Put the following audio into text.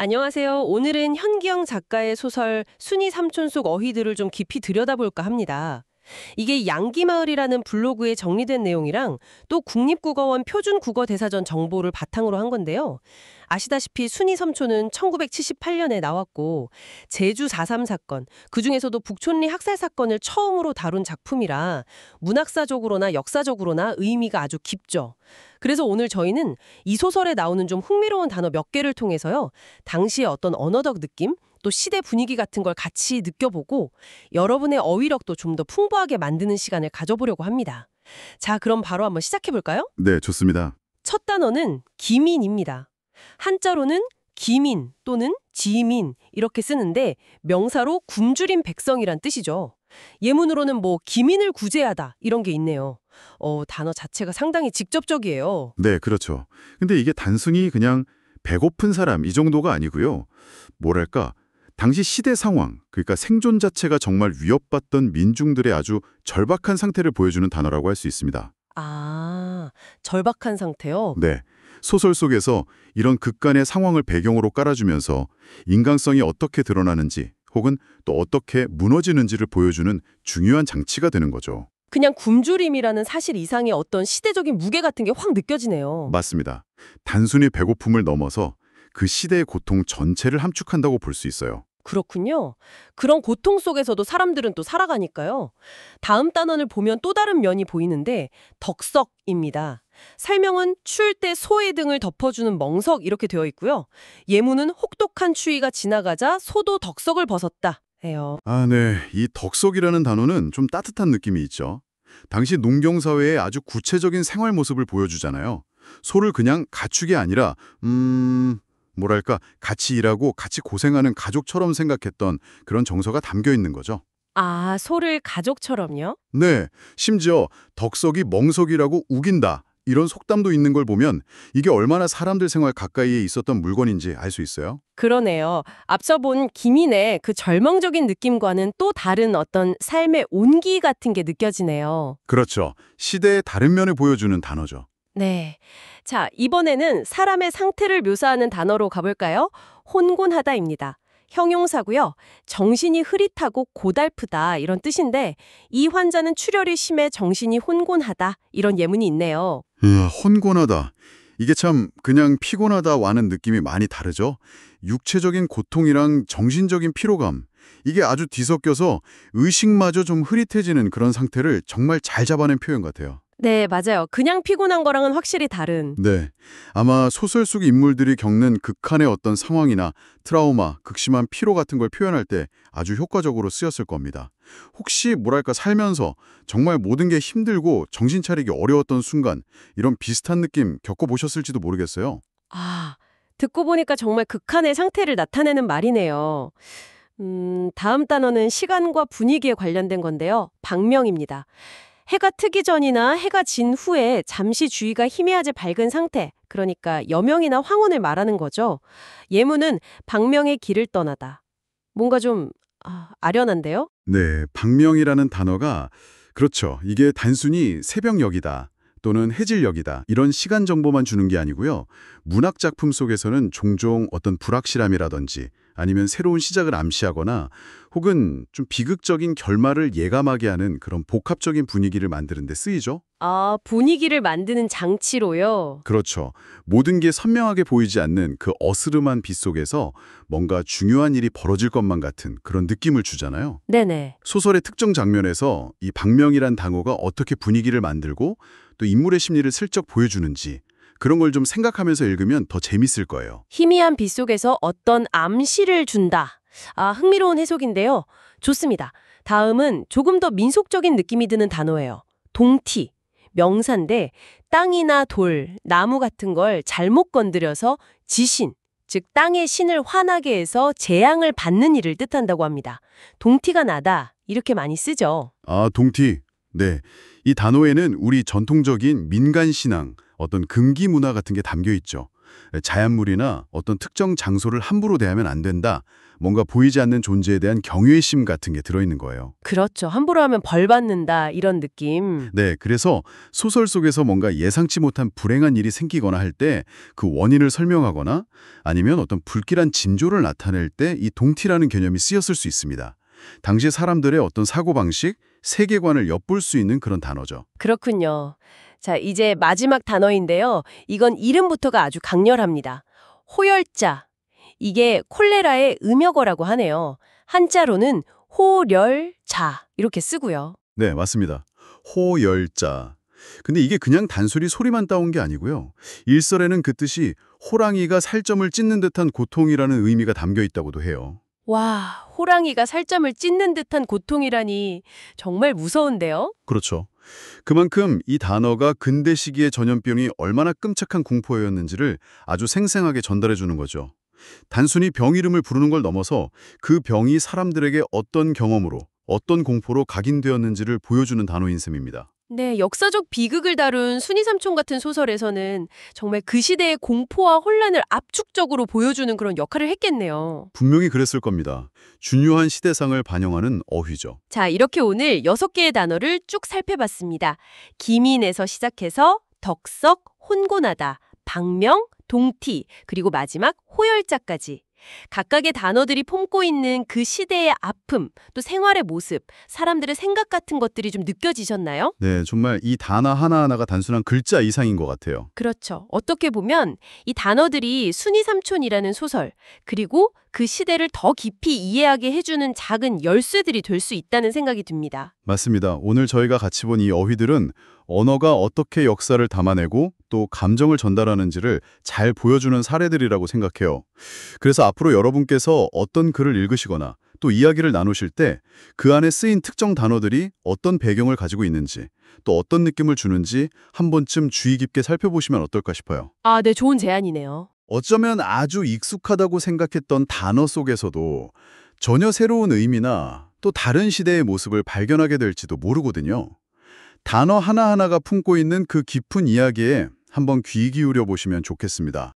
안녕하세요. 오늘은 현기영 작가의 소설 순이 삼촌 속 어휘들을 좀 깊이 들여다볼까 합니다. 이게 양기마을이라는 블로그에 정리된 내용이랑 또 국립국어원 표준국어대사전 정보를 바탕으로 한 건데요. 아시다시피 순이 삼촌은 1978년에 나왔고 제주 4.3 사건, 그중에서도 북촌리 학살 사건을 처음으로 다룬 작품이라 문학사적으로나 역사적으로나 의미가 아주 깊죠. 그래서 오늘 저희는 이 소설에 나오는 좀 흥미로운 단어 몇 개를 통해서요. 당시의 어떤 언어적 느낌, 또 시대 분위기 같은 걸 같이 느껴보고 여러분의 어휘력도 좀 더 풍부하게 만드는 시간을 가져보려고 합니다. 자, 그럼 바로 한번 시작해볼까요? 네, 좋습니다. 첫 단어는 기민입니다. 한자로는 기민 또는 지민 이렇게 쓰는데 명사로 굶주린 백성이란 뜻이죠. 예문으로는 뭐 기민을 구제하다 이런 게 있네요. 단어 자체가 상당히 직접적이에요. 네, 그렇죠. 근데 이게 단순히 그냥 배고픈 사람 이 정도가 아니고요. 뭐랄까, 당시 시대 상황, 그러니까 생존 자체가 정말 위협받던 민중들의 아주 절박한 상태를 보여주는 단어라고 할 수 있습니다. 아, 절박한 상태요? 네, 소설 속에서 이런 극간의 상황을 배경으로 깔아주면서 인간성이 어떻게 드러나는지 혹은 또 어떻게 무너지는지를 보여주는 중요한 장치가 되는 거죠. 그냥 굶주림이라는 사실 이상의 어떤 시대적인 무게 같은 게 확 느껴지네요. 맞습니다. 단순히 배고픔을 넘어서 그 시대의 고통 전체를 함축한다고 볼 수 있어요. 그렇군요. 그런 고통 속에서도 사람들은 또 살아가니까요. 다음 단원을 보면 또 다른 면이 보이는데 덕석입니다. 설명은 추울 때 소의 등을 덮어주는 멍석 이렇게 되어 있고요. 예문은 혹독한 추위가 지나가자 소도 덕석을 벗었다 해요. 아, 네. 이 덕석이라는 단어는 좀 따뜻한 느낌이 있죠. 당시 농경사회의 아주 구체적인 생활 모습을 보여주잖아요. 소를 그냥 가축이 아니라 뭐랄까, 같이 일하고 같이 고생하는 가족처럼 생각했던 그런 정서가 담겨 있는 거죠. 아, 소를 가족처럼요? 네, 심지어 덕석이 멍석이라고 우긴다. 이런 속담도 있는 걸 보면 이게 얼마나 사람들 생활 가까이에 있었던 물건인지 알 수 있어요. 그러네요. 앞서 본 기민의 그 절망적인 느낌과는 또 다른 어떤 삶의 온기 같은 게 느껴지네요. 그렇죠. 시대의 다른 면을 보여주는 단어죠. 네. 자, 이번에는 사람의 상태를 묘사하는 단어로 가볼까요? 혼곤하다입니다. 형용사고요. 정신이 흐릿하고 고달프다 이런 뜻인데 이 환자는 출혈이 심해 정신이 혼곤하다 이런 예문이 있네요. 혼곤하다. 이게 참 그냥 피곤하다와는 느낌이 많이 다르죠. 육체적인 고통이랑 정신적인 피로감. 이게 아주 뒤섞여서 의식마저 좀 흐릿해지는 그런 상태를 정말 잘 잡아낸 표현 같아요. 네, 맞아요. 그냥 피곤한 거랑은 확실히 다른. 네. 아마 소설 속 인물들이 겪는 극한의 어떤 상황이나 트라우마, 극심한 피로 같은 걸 표현할 때 아주 효과적으로 쓰였을 겁니다. 혹시 뭐랄까 살면서 정말 모든 게 힘들고 정신 차리기 어려웠던 순간 이런 비슷한 느낌 겪어보셨을지도 모르겠어요. 아, 듣고 보니까 정말 극한의 상태를 나타내는 말이네요. 다음 단어는 시간과 분위기에 관련된 건데요. 방명입니다. 해가 트기 전이나 해가 진 후에 잠시 주위가 희미하게 밝은 상태, 그러니까 여명이나 황혼을 말하는 거죠. 예문은 방명의 길을 떠나다. 뭔가 좀 아련한데요? 네, 방명이라는 단어가 그렇죠. 이게 단순히 새벽녘이다 또는 해질녘이다 이런 시간 정보만 주는 게 아니고요. 문학 작품 속에서는 종종 어떤 불확실함이라든지 아니면 새로운 시작을 암시하거나 혹은 좀 비극적인 결말을 예감하게 하는 그런 복합적인 분위기를 만드는 데 쓰이죠. 아, 분위기를 만드는 장치로요. 그렇죠. 모든 게 선명하게 보이지 않는 그 어스름한 빛 속에서 뭔가 중요한 일이 벌어질 것만 같은 그런 느낌을 주잖아요. 네네. 소설의 특정 장면에서 이 방명이란 단어가 어떻게 분위기를 만들고 또 인물의 심리를 슬쩍 보여주는지 그런 걸 좀 생각하면서 읽으면 더 재밌을 거예요. 희미한 빛 속에서 어떤 암시를 준다. 아, 흥미로운 해석인데요. 좋습니다. 다음은 조금 더 민속적인 느낌이 드는 단어예요. 동티. 명사인데 땅이나 돌, 나무 같은 걸 잘못 건드려서 지신, 즉 땅의 신을 화나게 해서 재앙을 받는 일을 뜻한다고 합니다. 동티가 나다. 이렇게 많이 쓰죠. 아, 동티. 네. 이 단어에는 우리 전통적인 민간 신앙, 어떤 금기 문화 같은 게 담겨 있죠. 자연물이나 어떤 특정 장소를 함부로 대하면 안 된다. 뭔가 보이지 않는 존재에 대한 경외심 같은 게 들어있는 거예요. 그렇죠. 함부로 하면 벌 받는다 이런 느낌. 네, 그래서 소설 속에서 뭔가 예상치 못한 불행한 일이 생기거나 할 때 그 원인을 설명하거나 아니면 어떤 불길한 징조를 나타낼 때 이 동티라는 개념이 쓰였을 수 있습니다. 당시 사람들의 어떤 사고방식, 세계관을 엿볼 수 있는 그런 단어죠. 그렇군요. 자, 이제 마지막 단어인데요. 이건 이름부터가 아주 강렬합니다. 호열자. 이게 콜레라의 음역어라고 하네요. 한자로는 호렬자 이렇게 쓰고요. 네, 맞습니다. 호열자. 근데 이게 그냥 단순히 소리만 따온 게 아니고요. 일설에는 그 뜻이 호랑이가 살점을 찢는 듯한 고통이라는 의미가 담겨 있다고도 해요. 와, 호랑이가 살점을 찢는 듯한 고통이라니 정말 무서운데요? 그렇죠. 그만큼 이 단어가 근대 시기의 전염병이 얼마나 끔찍한 공포였는지를 아주 생생하게 전달해 주는 거죠. 단순히 병 이름을 부르는 걸 넘어서 그 병이 사람들에게 어떤 경험으로, 어떤 공포로 각인되었는지를 보여주는 단어인 셈입니다. 네, 역사적 비극을 다룬 순이삼촌 같은 소설에서는 정말 그 시대의 공포와 혼란을 압축적으로 보여주는 그런 역할을 했겠네요. 분명히 그랬을 겁니다. 중요한 시대상을 반영하는 어휘죠. 자, 이렇게 오늘 6개의 단어를 쭉 살펴봤습니다. 기민에서 시작해서 덕석, 혼곤하다, 방명, 동티, 그리고 마지막 호열자까지. 각각의 단어들이 품고 있는 그 시대의 아픔, 또 생활의 모습, 사람들의 생각 같은 것들이 좀 느껴지셨나요? 네, 정말 이 단어 하나하나가 단순한 글자 이상인 것 같아요. 그렇죠. 어떻게 보면 이 단어들이 순이삼촌이라는 소설, 그리고 그 시대를 더 깊이 이해하게 해주는 작은 열쇠들이 될 수 있다는 생각이 듭니다. 맞습니다. 오늘 저희가 같이 본 이 어휘들은 언어가 어떻게 역사를 담아내고 또 감정을 전달하는지를 잘 보여주는 사례들이라고 생각해요. 그래서 앞으로 여러분께서 어떤 글을 읽으시거나 또 이야기를 나누실 때 그 안에 쓰인 특정 단어들이 어떤 배경을 가지고 있는지 또 어떤 느낌을 주는지 한 번쯤 주의 깊게 살펴보시면 어떨까 싶어요. 아, 네, 좋은 제안이네요. 어쩌면 아주 익숙하다고 생각했던 단어 속에서도 전혀 새로운 의미나 또 다른 시대의 모습을 발견하게 될지도 모르거든요. 단어 하나하나가 품고 있는 그 깊은 이야기에 한번 귀 기울여 보시면 좋겠습니다.